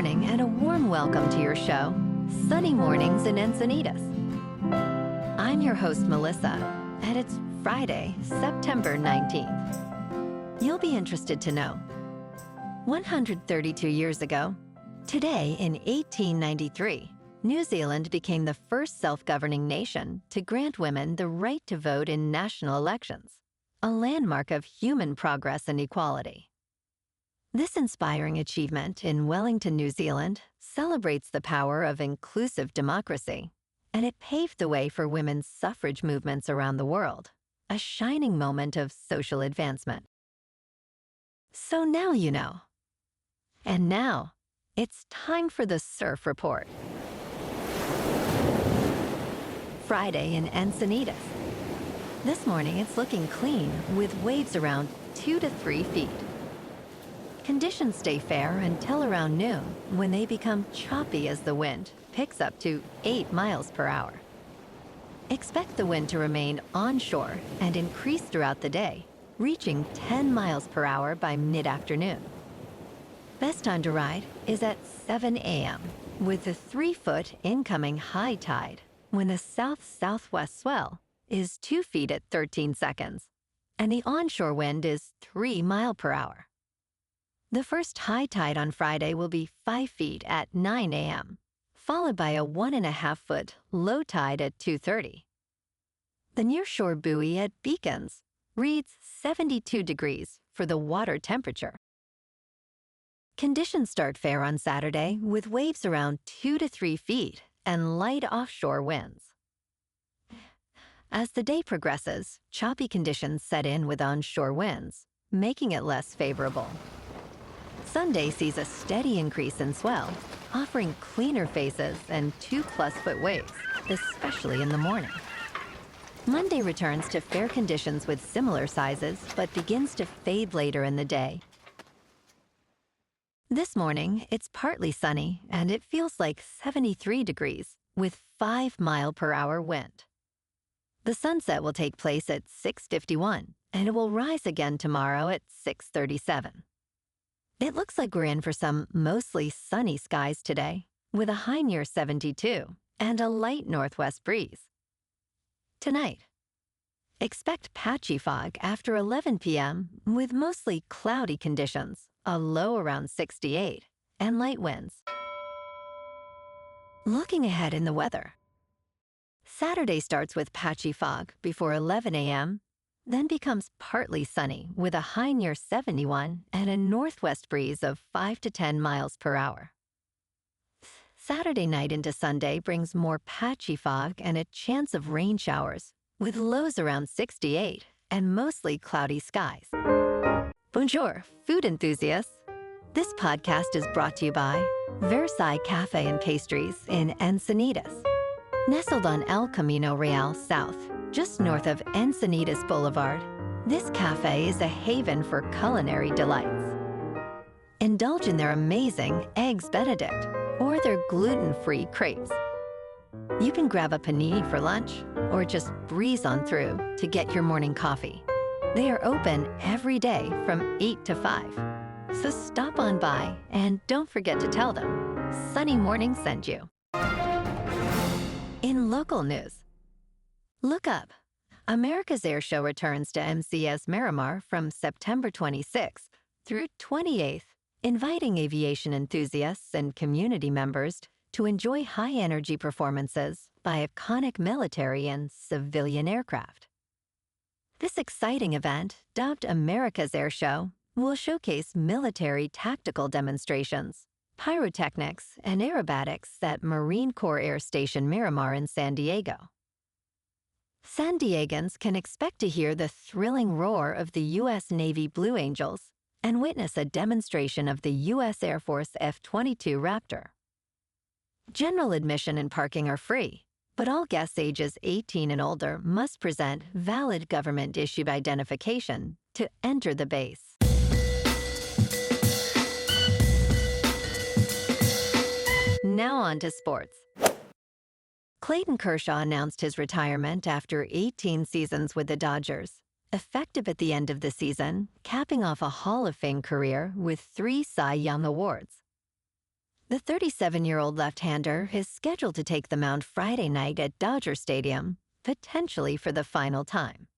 morning and a warm welcome to your show, Sunny Mornings in Encinitas. I'm your host, Melissa, and it's Friday, September 19th. You'll be interested to know, 132 years ago, today in 1893, New Zealand became the first self-governing nation to grant women the right to vote in national elections, a landmark of human progress and equality. This inspiring achievement in Wellington, New Zealand, celebrates the power of inclusive democracy, and it paved the way for women's suffrage movements around the world, a shining moment of social advancement. So now you know. And now, it's time for the Surf Report. Friday in Encinitas. This morning it's looking clean with waves around 2 to 3 feet. Conditions stay fair until around noon when they become choppy as the wind picks up to 8 miles per hour. Expect the wind to remain onshore and increase throughout the day, reaching 10 miles per hour by mid-afternoon. Best time to ride is at 7 a.m. with the 3-foot incoming high tide when the south-southwest swell is 2 feet at 13 seconds and the onshore wind is 3 miles per hour. The first high tide on Friday will be 5 feet at 9 a.m., followed by a 1.5-foot low tide at 2:30. The nearshore buoy at Beacons reads 72 degrees for the water temperature. Conditions start fair on Saturday with waves around 2 to 3 feet and light offshore winds. As the day progresses, choppy conditions set in with onshore winds, making it less favorable. Sunday sees a steady increase in swell, offering cleaner faces and 2-plus-foot waves, especially in the morning. Monday returns to fair conditions with similar sizes, but begins to fade later in the day. This morning, it's partly sunny, and it feels like 73 degrees, with 5-mile-per-hour wind. The sunset will take place at 6:51, and it will rise again tomorrow at 6:37. It looks like we're in for some mostly sunny skies today, with a high near 72 and a light northwest breeze. Tonight, expect patchy fog after 11 p.m. with mostly cloudy conditions, a low around 68, and light winds. Looking ahead in the weather. Saturday starts with patchy fog before 11 a.m., then becomes partly sunny with a high near 71 and a northwest breeze of 5 to 10 miles per hour. Saturday night into Sunday brings more patchy fog and a chance of rain showers, with lows around 68 and mostly cloudy skies. Bonjour, food enthusiasts. This podcast is brought to you by Versailles Cafe and Pastries in Encinitas. Nestled on El Camino Real South, just north of Encinitas Boulevard, this cafe is a haven for culinary delights. Indulge in their amazing Eggs Benedict or their gluten-free crepes. You can grab a panini for lunch or just breeze on through to get your morning coffee. They are open every day from 8 to 5. So stop on by and don't forget to tell them Sunny Morning sent you. In local news, look up. America's Air Show returns to MCS Miramar from September 26th through 28th, inviting aviation enthusiasts and community members to enjoy high-energy performances by iconic military and civilian aircraft. This exciting event, dubbed America's Air Show, will showcase military tactical demonstrations, pyrotechnics, and aerobatics at Marine Corps Air Station Miramar in San Diego. San Diegans can expect to hear the thrilling roar of the U.S. Navy Blue Angels and witness a demonstration of the U.S. Air Force F-22 Raptor. General admission and parking are free, but all guests ages 18 and older must present valid government-issued identification to enter the base. Now on to sports. Clayton Kershaw announced his retirement after 18 seasons with the Dodgers, effective at the end of the season, capping off a Hall of Fame career with 3 Cy Young Awards. The 37-year-old left-hander is scheduled to take the mound Friday night at Dodger Stadium, potentially for the final time.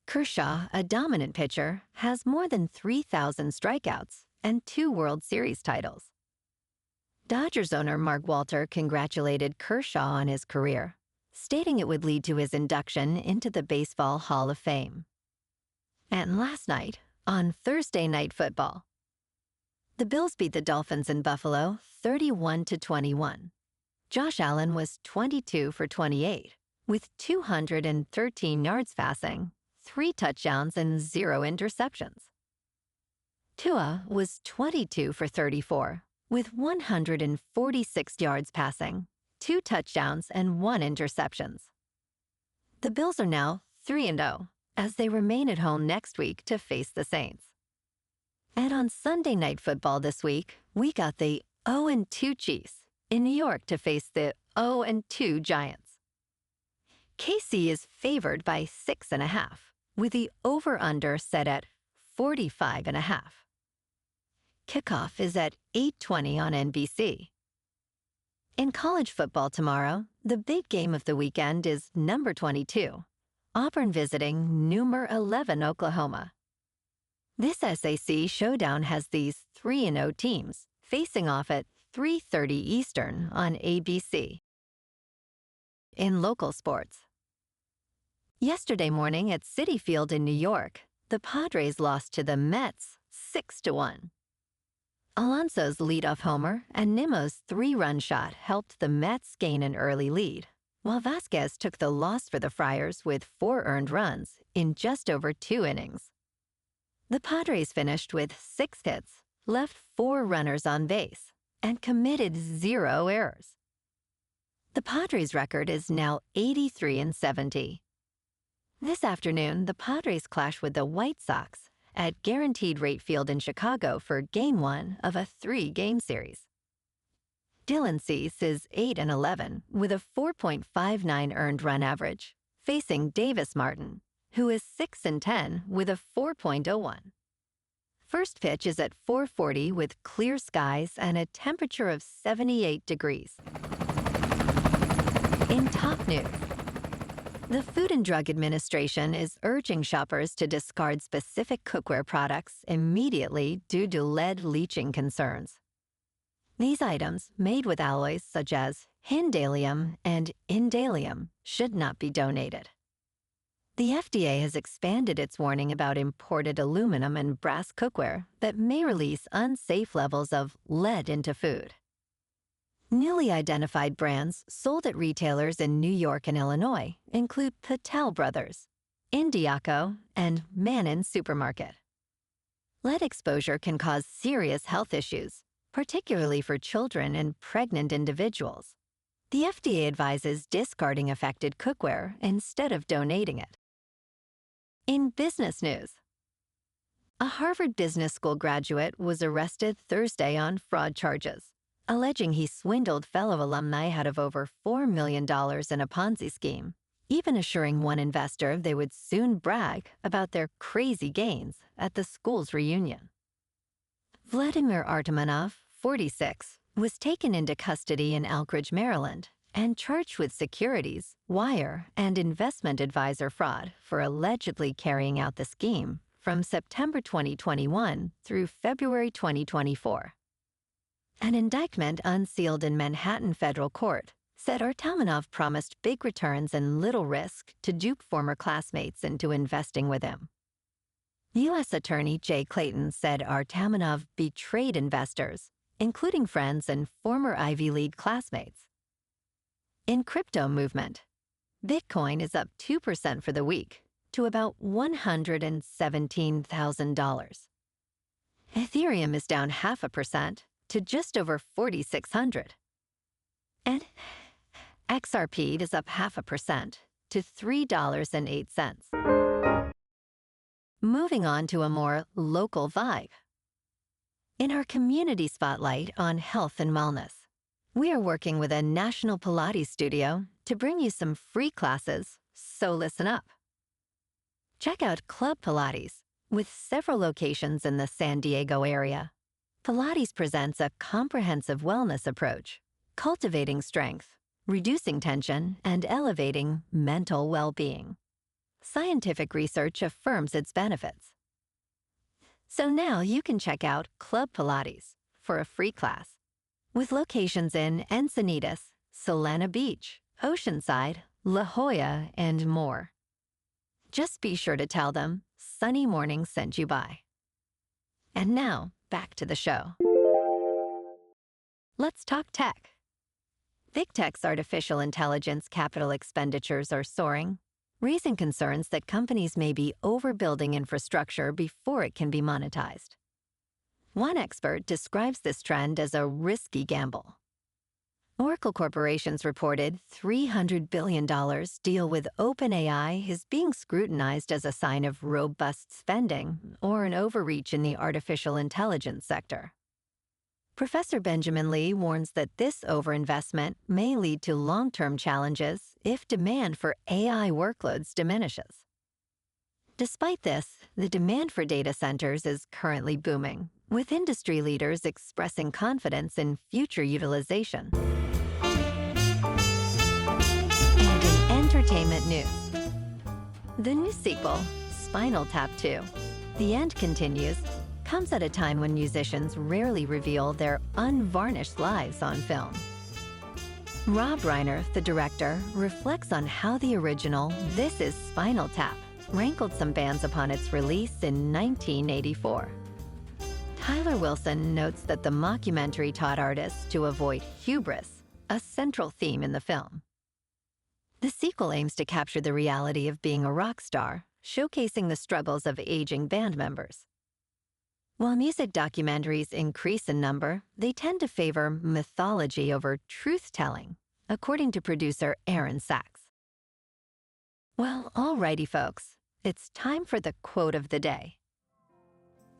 Kershaw, a dominant pitcher, has more than 3,000 strikeouts and 2 World Series titles. Dodgers owner Mark Walter congratulated Kershaw on his career, stating it would lead to his induction into the Baseball Hall of Fame. And last night, on Thursday Night Football, the Bills beat the Dolphins in Buffalo 31-21. Josh Allen was 22 for 28, with 213 yards passing, 3 touchdowns, and 0 interceptions. Tua was 22 for 34, with 146 yards passing, 2 touchdowns, and 1 interception. The Bills are now 3-0, as they remain at home next week to face the Saints. And on Sunday Night Football this week, we got the 0-2 Chiefs in New York to face the 0-2 Giants. KC is favored by 6.5, with the over-under set at 45.5. Kickoff is at 8:20 on NBC. In college football tomorrow, the big game of the weekend is number 22, Auburn visiting number 11 Oklahoma. This SAC showdown has these 3-0 teams facing off at 3:30 Eastern on ABC. In local sports, yesterday morning at Citi Field in New York, the Padres lost to the Mets 6-1. Alonso's leadoff homer and Nimmo's 3-run shot helped the Mets gain an early lead, while Vasquez took the loss for the Friars with 4 earned runs in just over 2 innings. The Padres finished with 6 hits, left 4 runners on base, and committed 0 errors. The Padres' record is now 83-70. This afternoon, the Padres clash with the White Sox at Guaranteed Rate Field in Chicago for Game 1 of a 3-game series. Dylan Cease is 8-11 with a 4.59 earned run average, facing Davis Martin, who is 6-10 with a 4.01. First pitch is at 4:40 with clear skies and a temperature of 78 degrees. In top news, the Food and Drug Administration is urging shoppers to discard specific cookware products immediately due to lead leaching concerns. These items, made with alloys such as hindalium and indalium, should not be donated. The FDA has expanded its warning about imported aluminum and brass cookware that may release unsafe levels of lead into food. Newly identified brands sold at retailers in New York and Illinois include Patel Brothers, Indiaco, and Mannon Supermarket. Lead exposure can cause serious health issues, particularly for children and pregnant individuals. The FDA advises discarding affected cookware instead of donating it. In business news, a Harvard Business School graduate was arrested Thursday on fraud charges, alleging he swindled fellow alumni out of over $4 million in a Ponzi scheme, even assuring one investor they would soon brag about their crazy gains at the school's reunion. Vladimir Artemanov, 46, was taken into custody in Elkridge, Maryland, and charged with securities, wire, and investment advisor fraud for allegedly carrying out the scheme from September 2021 through February 2024. An indictment unsealed in Manhattan federal court said Artamanov promised big returns and little risk to dupe former classmates into investing with him. U.S. Attorney Jay Clayton said Artamanov betrayed investors, including friends and former Ivy League classmates. In crypto movement, Bitcoin is up 2% for the week to about $117,000. Ethereum is down 0.5% to just over 4,600. And XRP is up 0.5% to $3.08. Moving on to a more local vibe. In our community spotlight on health and wellness, we are working with a national Pilates studio to bring you some free classes, so listen up. Check out Club Pilates, with several locations in the San Diego area. Pilates presents a comprehensive wellness approach, cultivating strength, reducing tension, and elevating mental well-being. Scientific research affirms its benefits. So now you can check out Club Pilates for a free class, with locations in Encinitas, Solana Beach, Oceanside, La Jolla, and more. Just be sure to tell them Sunny Morning sent you by. And now, back to the show. Let's talk tech. Big tech's artificial intelligence capital expenditures are soaring, raising concerns that companies may be overbuilding infrastructure before it can be monetized. One expert describes this trend as a risky gamble. Oracle Corporation's reported $300 billion deal with OpenAI is being scrutinized as a sign of robust spending or an overreach in the artificial intelligence sector. Professor Benjamin Lee warns that this overinvestment may lead to long-term challenges if demand for AI workloads diminishes. Despite this, the demand for data centers is currently booming, with industry leaders expressing confidence in future utilization. And in entertainment news, the new sequel, Spinal Tap 2, The End Continues, comes at a time when musicians rarely reveal their unvarnished lives on film. Rob Reiner, the director, reflects on how the original This Is Spinal Tap rankled some bands upon its release in 1984. Tyler Wilson notes that the mockumentary taught artists to avoid hubris, a central theme in the film. The sequel aims to capture the reality of being a rock star, showcasing the struggles of aging band members. While music documentaries increase in number, they tend to favor mythology over truth-telling, according to producer Aaron Sachs. Well, alrighty, folks, it's time for the quote of the day.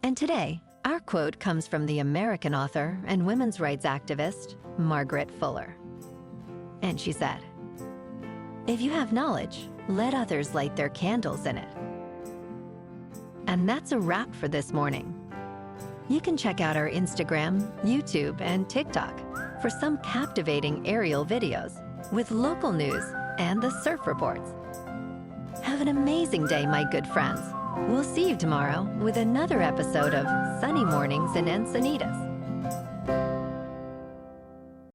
And today, our quote comes from the American author and women's rights activist, Margaret Fuller. And she said, "If you have knowledge, let others light their candles in it." And that's a wrap for this morning. You can check out our Instagram, YouTube, and TikTok for some captivating aerial videos with local news and the surf reports. Have an amazing day, my good friends. We'll see you tomorrow with another episode of Sunny Mornings in Encinitas.